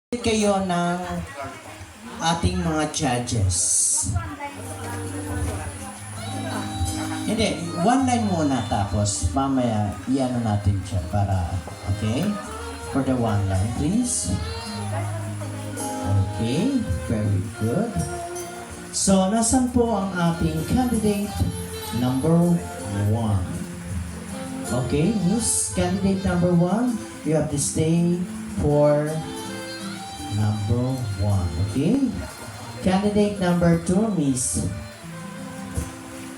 Kayo ng ating mga judges. Hindi, one line muna tapos mamaya iano natin siya para, okay? For the one line, please. Okay, very good. So, nasan po ang ating candidate number 1? Okay, Miss Candidate number 1, you have to stay for number 1, okay? Candidate number 2, Miss.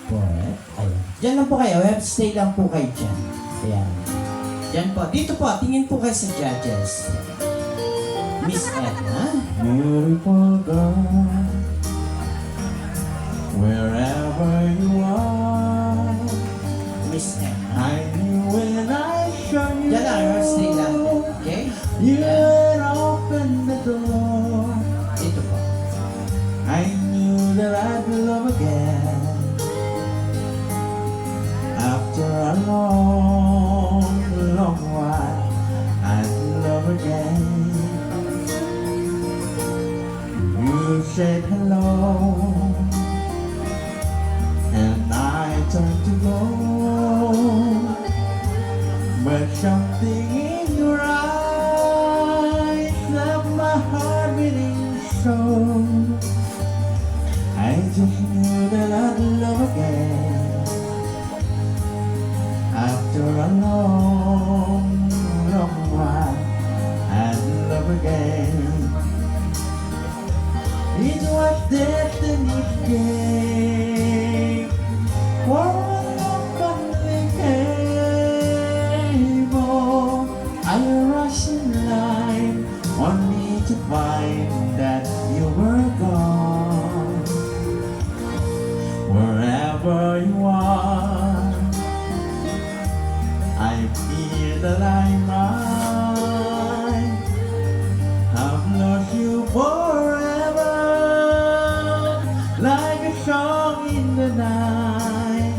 Alright, ayan. Diyan lang po kayo, have to stay lang po kayo dyan. Ayan. Diyan po, dito po, tingin po kayo sa judges. Miss Edna. Beautiful girl, wherever you are. Miss Edna. I knew when I saw you. Diyan lang, have to stay lang. Okay? You opened the door. Dito po. I knew that I'd love again. After a long, long while, I'd love again. You said hello, and I turned to go, but something in your eyes left my heart beating so. I just knew that I'd love again. After a long, long while, I'd love again. It was destiny's game. For a love finally came. Oh, I rushed in line, only to find that you were gone. Wherever you are, I feel that I might have lost you forever, like a song in the night.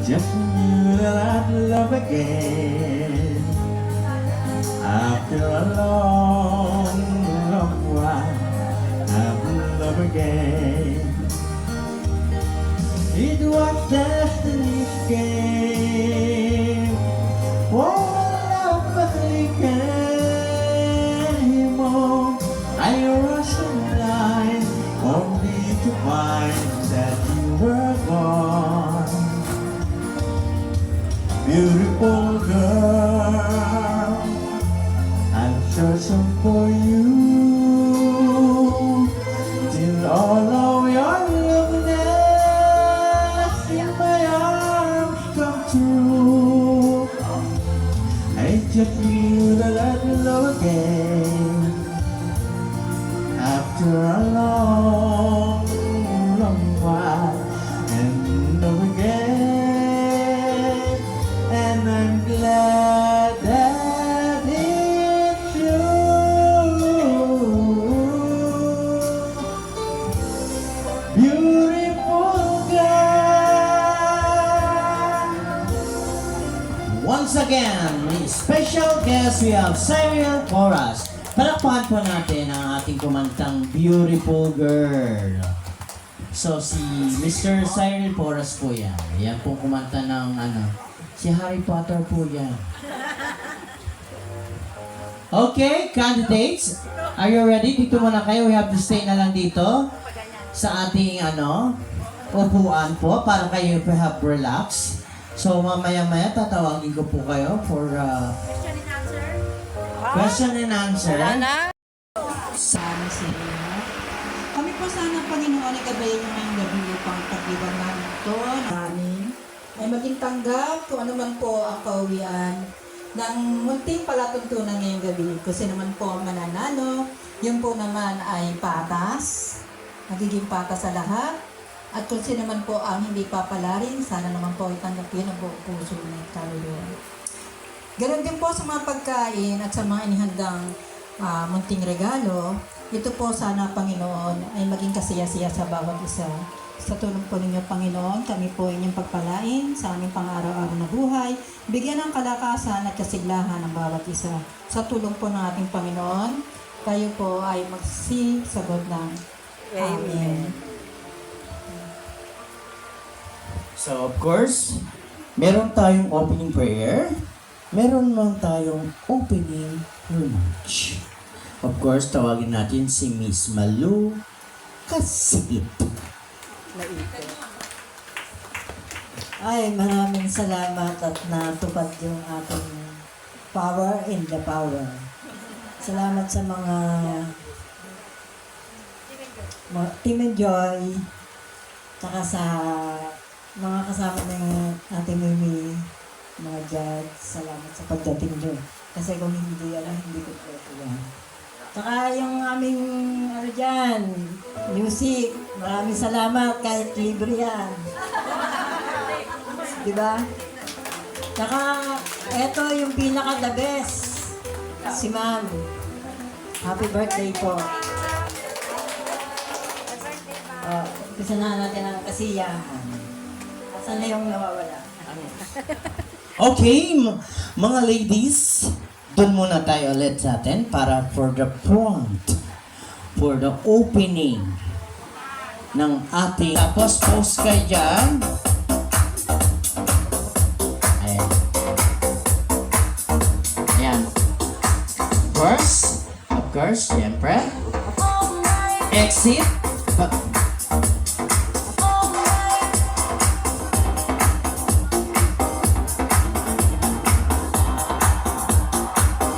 Just knew that I'd love again. After a long, long while, I'd love again. It was destiny's game. Oh, love finally came on. I rushed in line, only to find that you were gone. Beautiful girl, I'm searching for you till all of your loveliness in my arms come true. I just knew that I'd love again. After a long, long while, and love again. And I'm glad that it's true. Beautiful girl. Once again, may special guest, we have Cyril Porras. Palakpakan po natin ang ating kumantang Beautiful Girl. So, si Mr. Cyril Porras po yan. Yan po kumanta ng si Harry Potter po yan. Okay, candidates, are you ready? Dito muna kayo. We have to stay na lang dito sa ating upuan po para kayo have relax. So, mamaya-maya tatawagin ko po kayo for question and answer. Sana sila. Kami po sana, Panginoon, ay gabayan niyo ngayong gabi upang pagliban namin ito namin ay maging tanggap kung ano man po ang kauwian ng munting palatuntunan ngayong gabi. Kung sino naman po ang mananalo, yun po naman ay patas, magiging patas sa lahat. At kung sino naman po ang hindi papalarin, sana naman po itanggapin ang buong puso ng kaluluwa. Ganon din po sa mga pagkain at sa mga inihandang munting regalo. Ito po sana, Panginoon, ay maging kasaya-siya sa bawat isa. Sa tulong po ninyo, Panginoon, kami po inyong pagpalain sa aming pang-araw-araw na buhay. Bigyan ng kalakasan at kasiglahan ng bawat isa. Sa tulong po ng ating Panginoon, kayo po ay magsisagot ng Amen. So, of course, meron tayong opening prayer. Meron man tayong opening remarks. Of course, tawagin natin si Miss Malu Kasigit. Ay, maraming salamat at natupad yung ating power in the power. Salamat sa mga Team Enjoy, tsaka sa mga kasama ng ating Mimi, mga judge. Salamat sa pagdating nyo. Kasi kung hindi, hindi ko po ito yan. Tsaka yung aming, dyan, music. Maraming salamat kahit libre yan. Diba? Tsaka, eto yung pinaka-the best. Si Ma'am. Happy birthday po. Gusto na natin ang kasiyahan. Asan na yung nawawala? Okay, mga ladies, doon muna tayo ulit sa atin para for the front, for the opening ng ating. Tapos post kayo dyan. Ayan. Ayan. Of course, siyempre. Exit.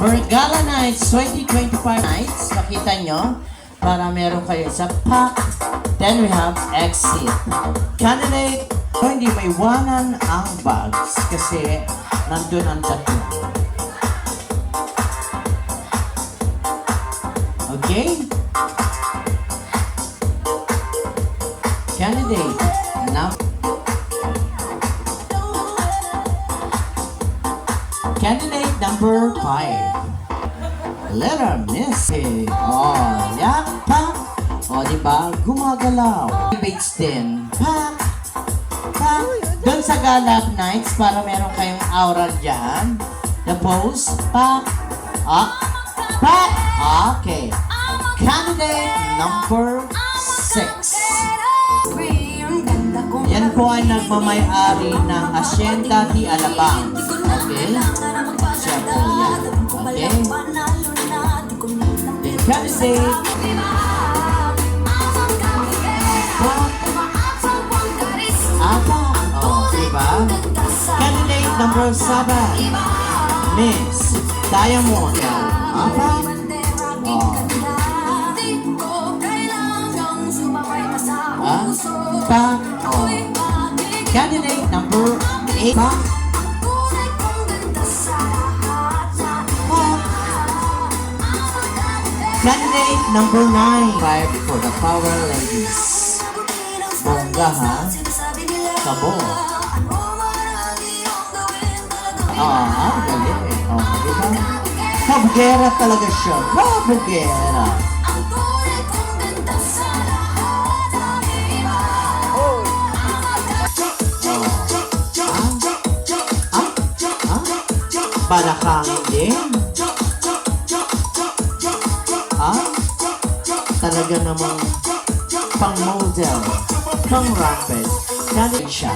For Gala Nights 2025 nights, makita nyo, para meron kayo sa pack. Then we have exit. Candidate, hindi may iwanan ang bags kasi nandun ang tatlo. Okay? Candidate, now. Candidate number 5. Letter Miss. Oh, yak, pak. O, diba? Gumagalaw. Debates din. Pak. Pak. Doon sa Gala Nights, para meron kayong aura dyan. The pose. Pak. Ah. Pak. Okay. Candidate number 6. Yan po ay nagmamay-ari ng Hacienda de Alabang. Okay? Siya po yan. Okay? The candidate. Aba. Oh, diba? Candidate number 7. Miss Diamond. Aba. Oh. Pa. Oh. Candidate number 8. Pa. Candidate number 9. 5 for the Power Ladies. Bongga ha? Kabo. Galing. Diba? Kabugera talaga siya. Kabugera. Balakangin din. Talaga namang pang-model, pang-rapid, connection.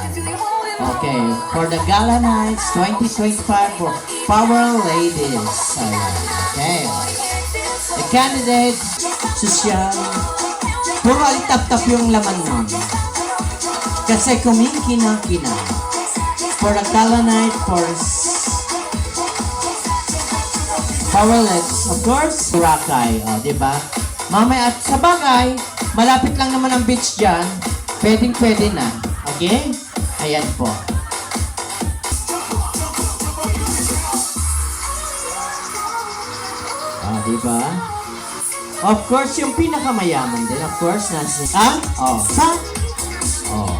Okay, for the Gala Nights 2025 for Power Ladies. Okay. The candidate, social, puro alitap-tap yung laman nun. Kasi kumingkinang-kina. For the Gala Night for Power Ladies, of course, Boracay, diba? Mamaya at sa bagay, malapit lang naman ang beach dyan, pwedeng-pwede na. Okay? Ayan po. Diba? Of course, yung pinakamayaman din, of course, nasa... Oh. Pa? Oh.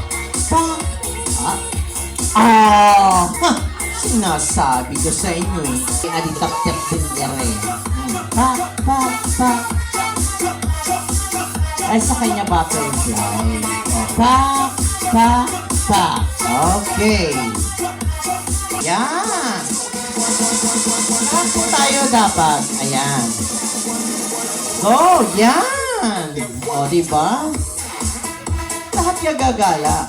Pa? Sinasabi ko sa inyo eh. Alitap-tap din niya rin. Pa? Ay, sa kanya butterfly. Okay. Pak, pak, pak. Okay. Yan. Saan po tayo dapat? Ayan. Go, yan. O, diba? Lahat yung gagala.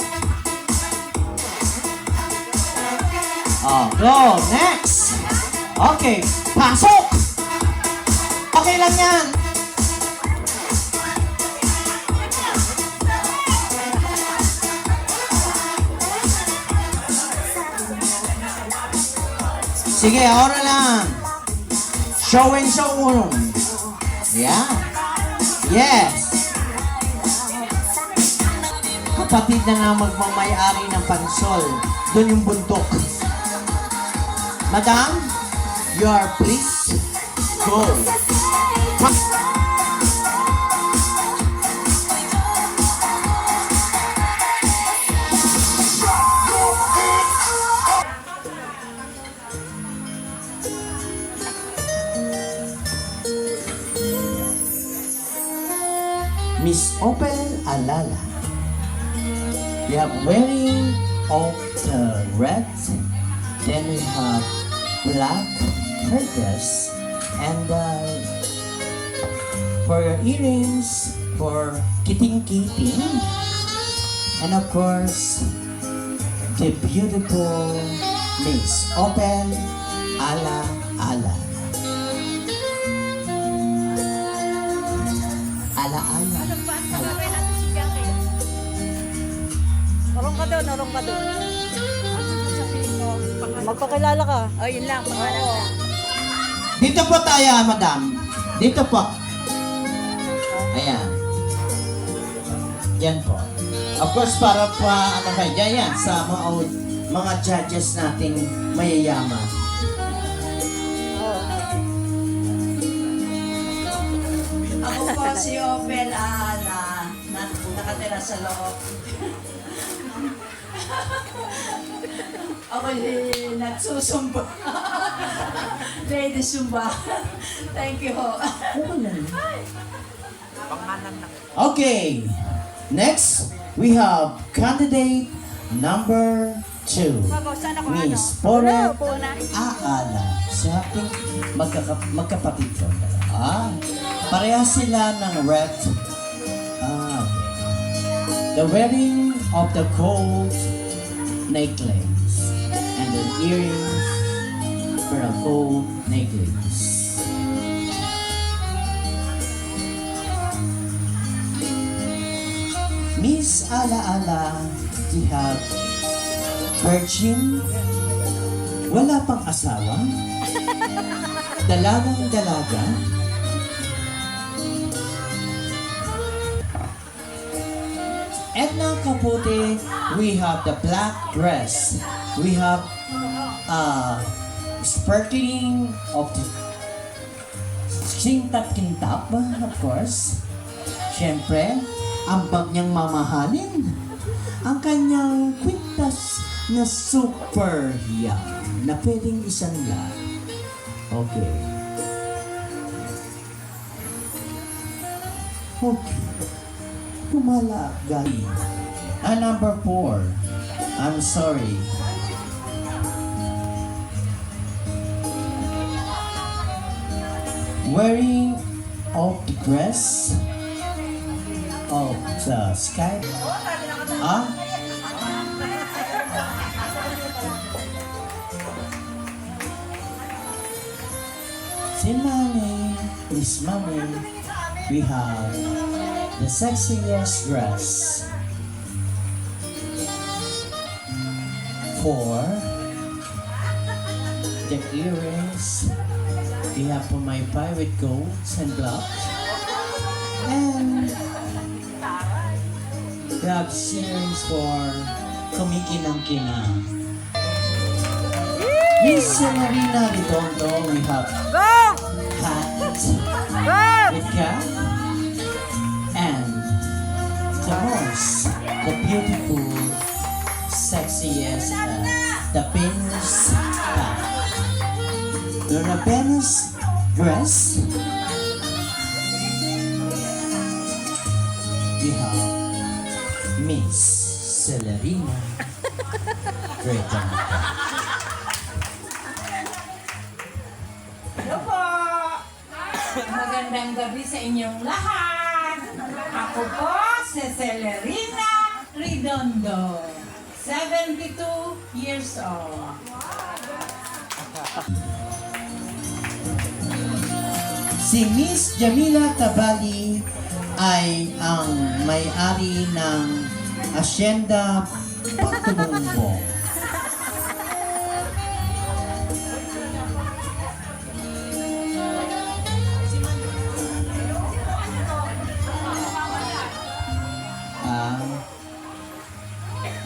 Oh, go, next. Okay, pasok. Okay lang yan. Sige, ora lang. Show and show. Yeah. Yes. Kapatid na nga magmamayari ng pansol. Doon yung buntok. Madam, you are please go. Miss Opel Alala. We have wearing of the red, then we have black her dress, and for your earrings, for kiting-kiting, and of course, the beautiful Miss Opel Ala Ala. Ala Ala. Orong ka doon, orong ka doon. Magpakilala ka. Oh, yun lang. Pangalan. Dito po tayo, madam. Dito po. Ayan. Yan po. Of course, para pa, ano kayo, yan, sa mga judges nating mayayaman. Ako po si Opel Ana, nakatira sa loob. Ako nagsusumba. Lady Sumba. Thank you ho. Okay. Next, we have candidate number 2. Miss Poret Aala. Sa ating magkapatid ko. Parehas sila ng red. Okay. The wearing of the gold necklace and the earrings for a gold necklace. Miss Ala Ala, you have virgin, wala pang asawa, dalagang dalaga, Edna Capote, we have the black dress. We have sparkling of the singtap-kintap, of course. Siyempre, ang bag niyang mamahalin. Ang kanyang kwintas na super young na pwedeng isang lang. Okay. Okay. Kumala, guys. Number 4. I'm sorry. Wearing of the dress of the sky. Si Mami, Miss Mami, we have the sexiest dress for the earrings. We have for my private golds and blocks. And we have earrings for kumikinang-kinang. Miss Senorina Redondo, we have hat with cap. And the most, the beautiful, sexiest, the Venus top. The Venus dress. We have Miss Celerina Redondo. Hello po! Magandang gabi sa inyong lahat. Ako po si Celerina Redondo, 72 years old. Si Miss Jamila Tabali ay ang may-ari ng Hacienda Pagtumumbong.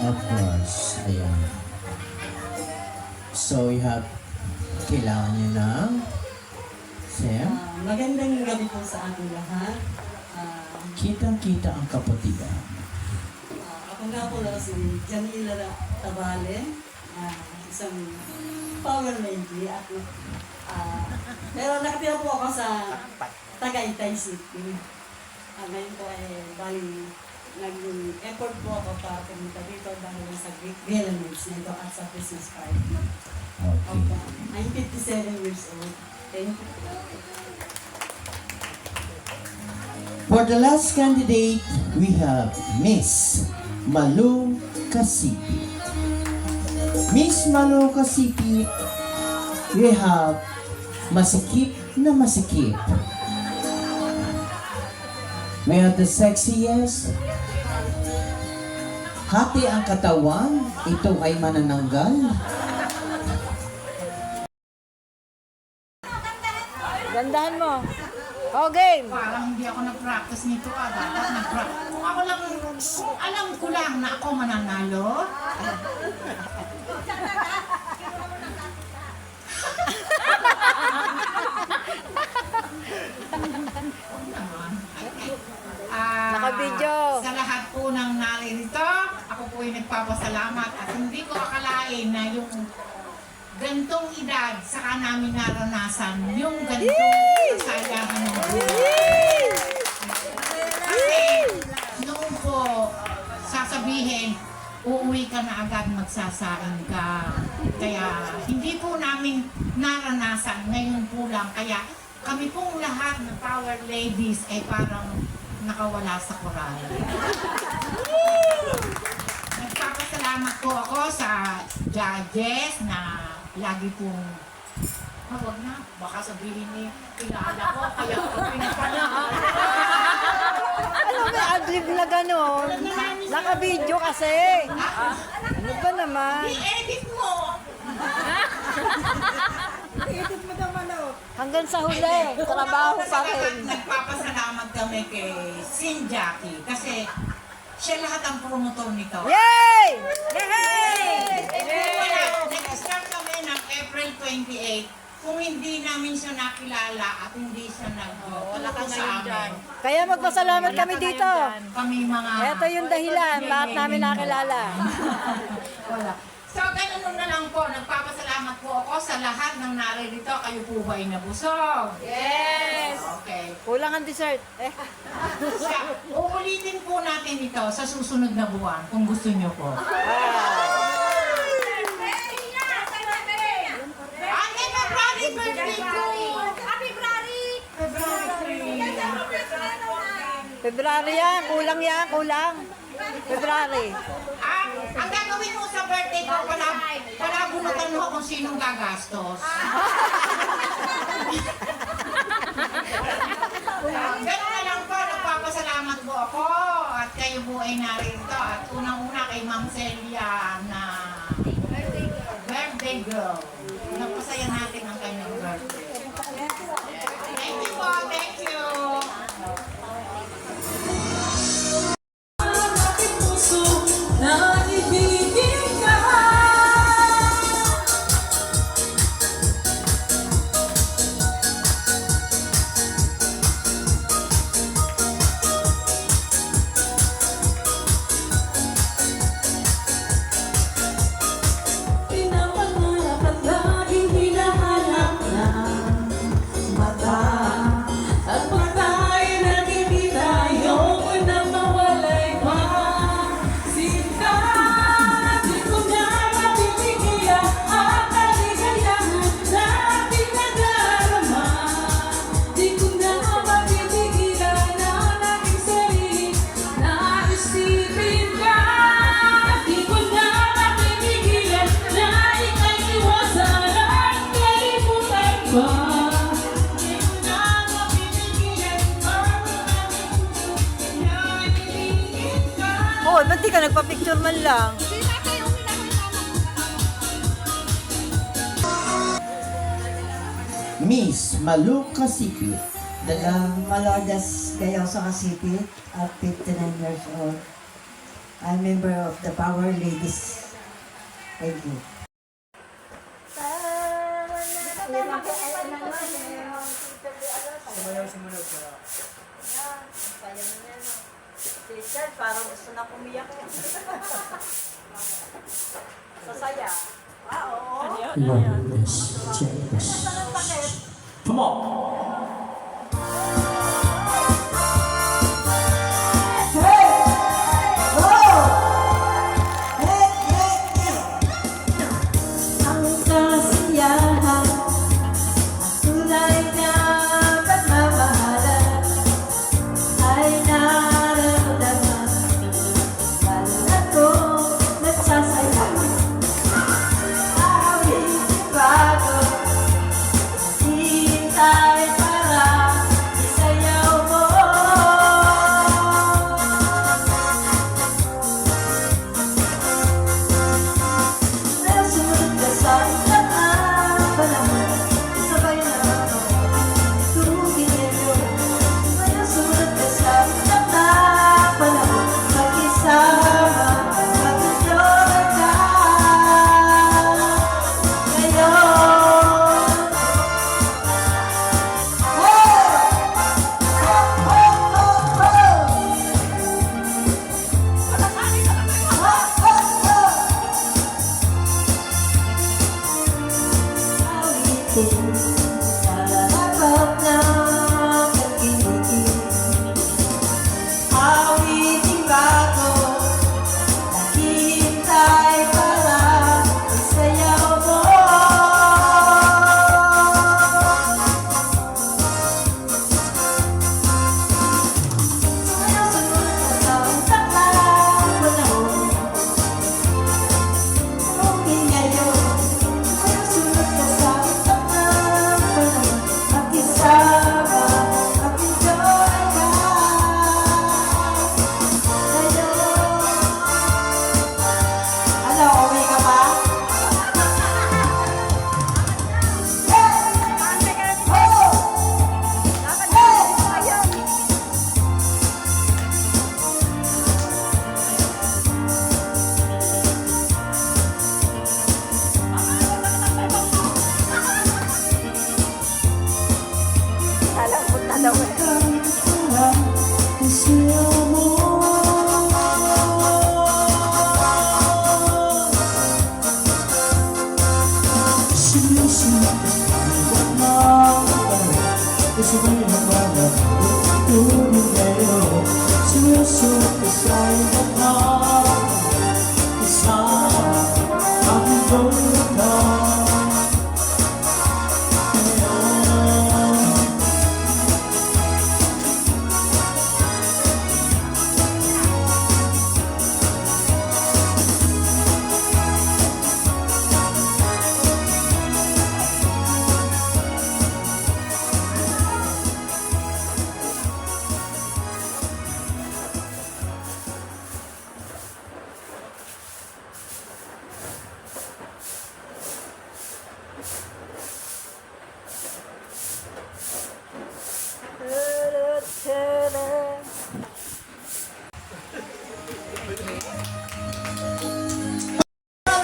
Of course, ayan. So, you have, kailangan nyo ng Sam? Magandang gabi po sa ating lahat. Kitang-kita ang kapatigan. Ako nga po lang si Jamila Tabale, isang power lady. At, pero nakatira po ako sa Tagaytay City. Ngayon po ay bali nag-effort po ako para pumunta dito dahil sa Greek elements nito at sa Christmas party. Okay. I'm 57 years old. Thank you. For the last candidate, we have Miss Malu Kasipi. Miss Malu Kasipi, we have masikip na masikip. We have the sexiest. Hati ang katawan, ito ay manananggal. Gandahan mo. Oh, game. Parang hindi ako nag-practice nito dapat nag-practice. Kung ako lang, alam ko lang na ako mananalo. Naka-video. Sa lahat po ng naririto, ako po ay nagpapasalamat at hindi ko akalain na yung gantong edad saka namin naranasan yung gantong kasayahan ng buhay. Kasi noon po sasabihin, uuwi ka na agad, magsasaing ka. Kaya hindi po namin naranasan, ngayon po lang. Kaya kami pong lahat ng power ladies ay parang nakawala sa koral. Nagpapasalamat po ako sa judges na lagi pong, wag na, baka sabihin ni kilala ko, kaya ako pinapanood. Ano may adlib na gano'n? Naka-video kasi. Ano ba naman? I-edit mo! Hanggang sa huli, trabaho pa rin. Nagpapasalamat kami kay Sin Jackie kasi siya lahat ang promotor nito. Yay! Yay! Nag-start kami ng April 28. Kung hindi namin siya nakilala at hindi siya nag-tulong sa amin. Kaya magpasalamat kami dito. Kami mga... Ito yung dahilan, lahat namin nakilala. Wala. So, ganun na lang po. Nagpapasalamat po ako sa lahat ng naririto. Kayo po ba ay nabusog? Yes! Okay. Kulang ang dessert. Uulitin po natin ito sa susunod na buwan kung gusto nyo po. Ate, February birthday ko! February yan, kulang yan, kulang. February. Ang gagawin mo sa birthday ko, palabunutan mo kung sinong gagastos. Ganun na lang po, nagpapasalamat po ako at kayo po ay narito. At unang-una kay Ma'am Celia na birthday girl. Napasaya natin ang kanyang birthday. Thank you po, thank you. hindi ka nagpa-picture man lang. Miss Maluka Sipit. Malordas Gayoso Kasipit at 59 years old. I'm member of the Power Ladies. Thank you. Parang gusto na pumiyak. Sasaya. Come on. Ang kasiyahan, ang tulay na pagmamahalan ay nararamdaman. Lalo na kung nagsasayaw, awitin bago, hintay para isayaw mo. Nasunod ka sa lahat panahon, sabay na tumingin. Nasunod ka sa lahat panahon, mag-isama, mag-enjoy ka. Ngayon, oh! Oh! Oh! Awitin sa harap ng pag-ibig. Awitin bago, naghihintay para isayaw mo. Sumunod ka sa takang panahon, tumingin ngayon. Sumunod ka sa takang panahon, mag-isama, mag-enjoy ka. Ngayon, ano, uwi ka pa? Kalambot na daw eh.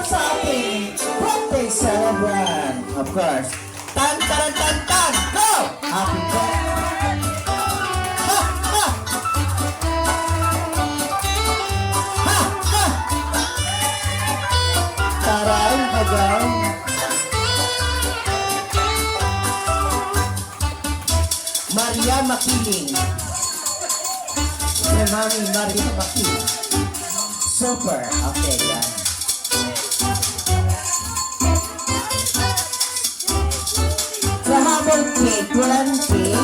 Sa ating birthday celebrant, of course. Tan, tan, tan, tan, go! Happy birthday! Ha! Ha! Ha! Ha! Taray, agaw. Maria Makiling. Your mommy, Maria Makiling. Super. Okay, yan. So how about cake? Walang cake?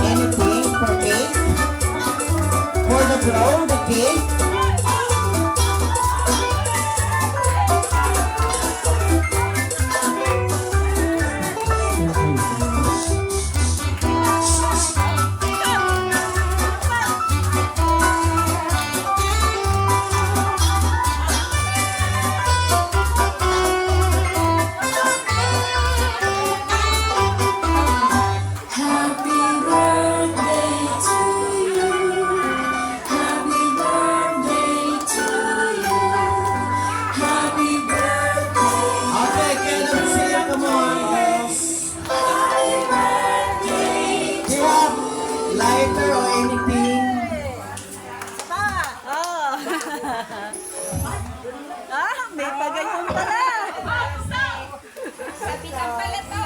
Anything for cake? For the blow, the cake? lighter or anything? Oh. May pagayong pala. Kapitan pala to.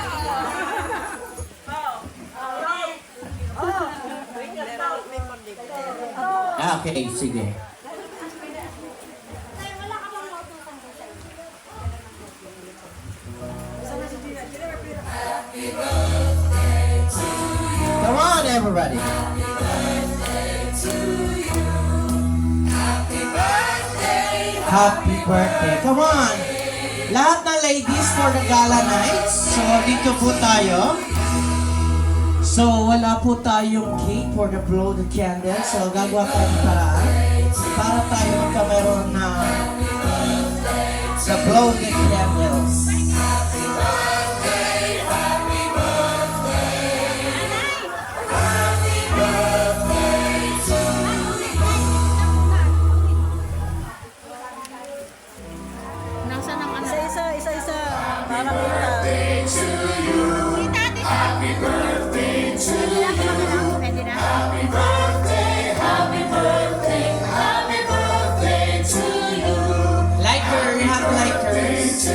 Okay, sige. Come on, everybody. Happy birthday. Come on. Lahat ng ladies for the gala nights. So, dito po tayo. So, wala po tayong cake for the blow the candle. So, gagawa tayo ng paraan para tayo magkameron na the blow the candles. Nasaan ang ano? Isa. Para kita. Pwede na? Lighter, we have lighters.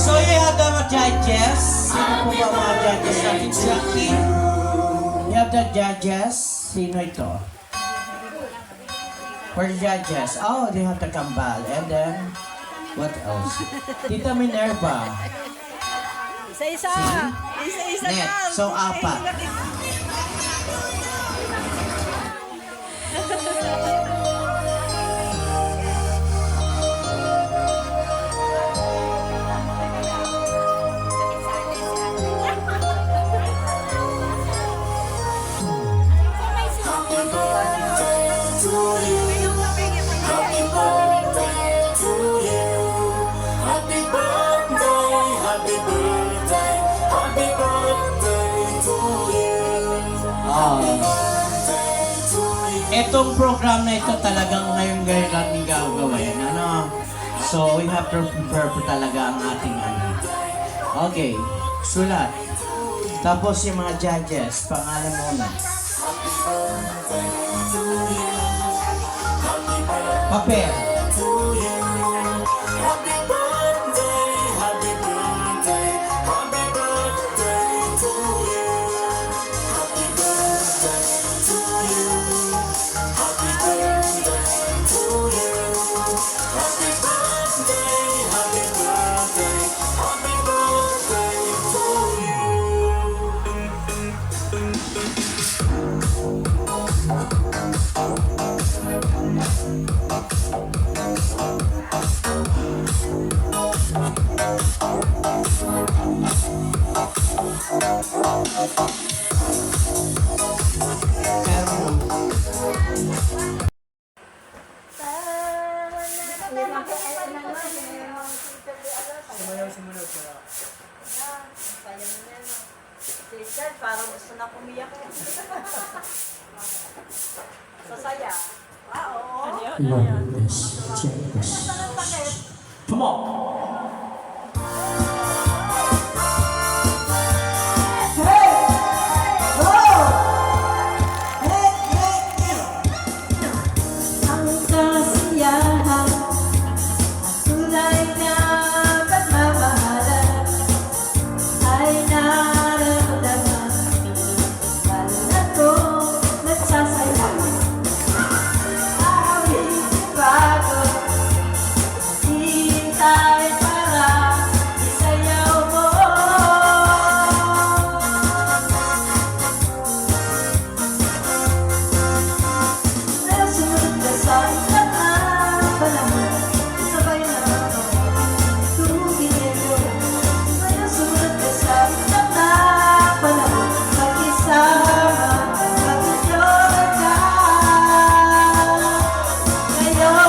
So you have the mga judges. Sino po ba mga judges natin? Jackie. You have the judges. Sino ito? For the judges. Oh, they have the kambal. And then, what else? Tita Minerva. Isa. Isa Net. lang. So, apat. Itong program na ito talagang ngayon natin gagawin. Ano? So, we have to prepare po talaga ang ating ano. Okay. Sulat. Tapos yung mga judges, pangalan muna. Papel. Parang gusto na kumiyak. Sasaya. Oo. Ano yun? Come on. Ang kasiyahan at tunay na pagmamahalan ay nararamdaman lalo na kung nagsasaya. Awit bago, di tayo para isayaw mo. Nasunod ka sa lahat ng panahon, sabay na tubigin mo. Nasunod ka sa lahat ng panahon, mag-isama, mag-enjoy ka. Ngayon,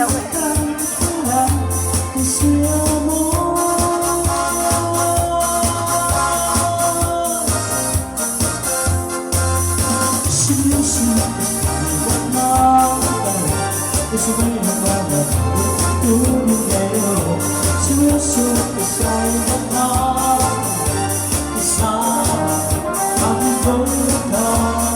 daw eh. Ese amor Sabay na bawat tulog ngayon Sinusuko sa'yo na Isang aking balikan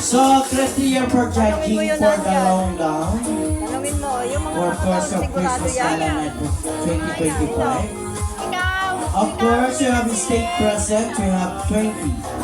So, criteria for judging yun, for the Andyan. long gown Tanungin mo, yung mga or course of sigurado Christmas yan. Gala Night 2025. Ikaw! Of course, you have state present, you have 20.